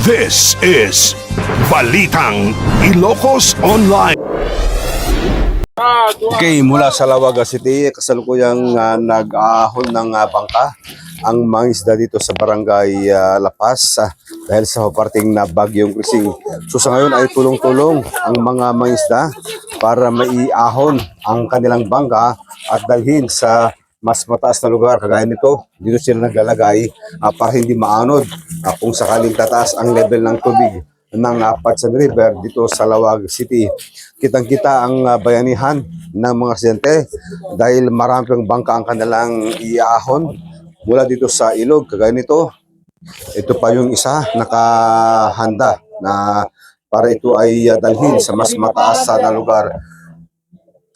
This is Balitang Ilocos Online. Okay, mula sa Lawaga City, kasalukuyang nag-aahon ng bangka ang mga isda dito sa barangay La Paz dahil sa parting na bagyong Krising. So sa ngayon ay tulong-tulong ang mga isda para maiahon ang kanilang bangka at dalhin sa mas mataas na lugar kagaya nito. Dito sila naglalagay para hindi maanod kung sakaling tataas ang level ng tubig ng Patsan River dito sa Lawaga City. Kitang-kita ang bayanihan ng mga residente dahil marami pang bangka ang kanilang iahon mula dito sa ilog kagaya nito. Ito pa yung isa nakahanda na para ito ay dalhin sa mas mataas na lugar.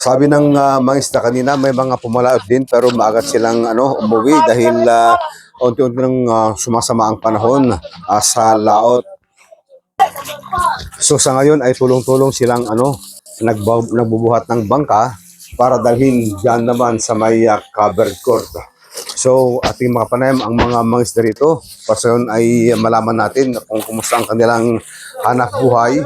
Sabi ng mga isda kanina, may mga pumalaot din pero maagat silang umuwi dahil unti-unti nang sumasama ang panahon sa laot. So sa ngayon ay tulong-tulong silang nagbubuhat ng bangka para dalhin diyan naman sa may covered court. So ating mga panayam ang mga isda rito. Para ay malaman natin kung kumusta ang kanilang hanap buhay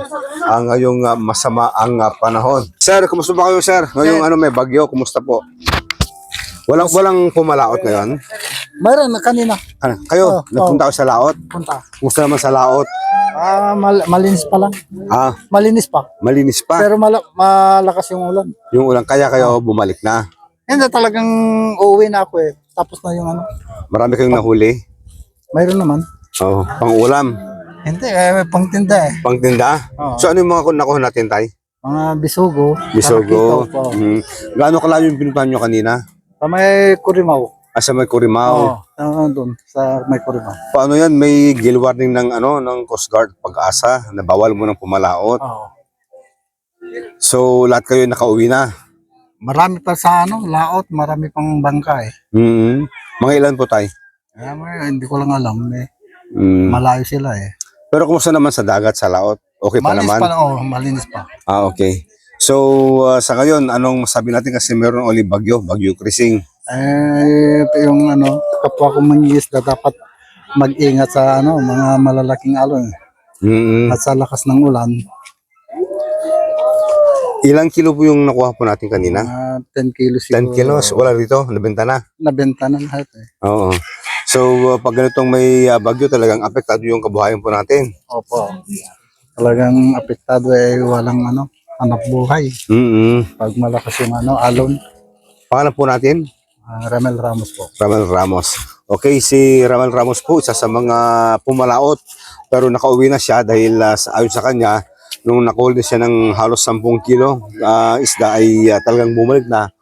ngayong masama ang panahon. Sir, kumusta ba kayo, sir? Ngayong may bagyo, kumusta po? Walang pumalaot ngayon? Mayroon na kanina. Kayo, nagpunta kayo sa laot? Punta. Kumusta naman sa laot? Malinis pa lang. Malinis pa. Malinis pa. Pero malakas yung ulan. Yung ulan, kaya kayo bumalik na? Hindi talagang uuwi na ako eh. Tapos na yung Marami kayong nahuli? Mayroon naman. Oo, pang-ulam. Hindi, may pangtinda eh. Pangtinda? Oo. So ano yung mga nakuha natin, tay? Mga bisogo. Bisogo. Tarakito po. Gaano kalayo yung pinuntahan nyo kanina? Sa may Kurimaw. Sa may Kurimaw. Doon. Sa may Kurimaw. Paano yan? May gill warning ng Coast Guard Pag-asa na bawal mo ng pumalaot. Oo. So lahat kayo nakauwi na? Marami pa sa laot. Marami pang bangka eh. Mga ilan po, tay? Hindi ko lang alam eh. Malayo sila eh. Pero kumusta naman sa dagat, sa laot? Okay pa Malinis naman? Malinis pa. Okay. So sa ngayon, anong masabi natin kasi meron ulit bagyo Krising? Ito yung kapwa ko mangingisda dapat mag-ingat sa mga malalaking alon at sa lakas ng ulan. Ilang kilo po yung nakuha po natin kanina? 10 kilos. 10 kilos? Wala dito? Nabenta na? Nabenta na lahat eh. Oo. So pag ganitong may bagyo talagang apektado yung kabuhayan po natin. Opo. Talagang apektado eh, walang hanap buhay. Pag malakas yung alon. Pangalan po natin? Ramel Ramos po. Ramel Ramos. Okay, si Ramel Ramos po, isa sa mga pumalaot. Pero nakauwi na siya dahil ayon sa kanya, nung nakuha siya ng halos 10 kilo isda ay talagang bumalik na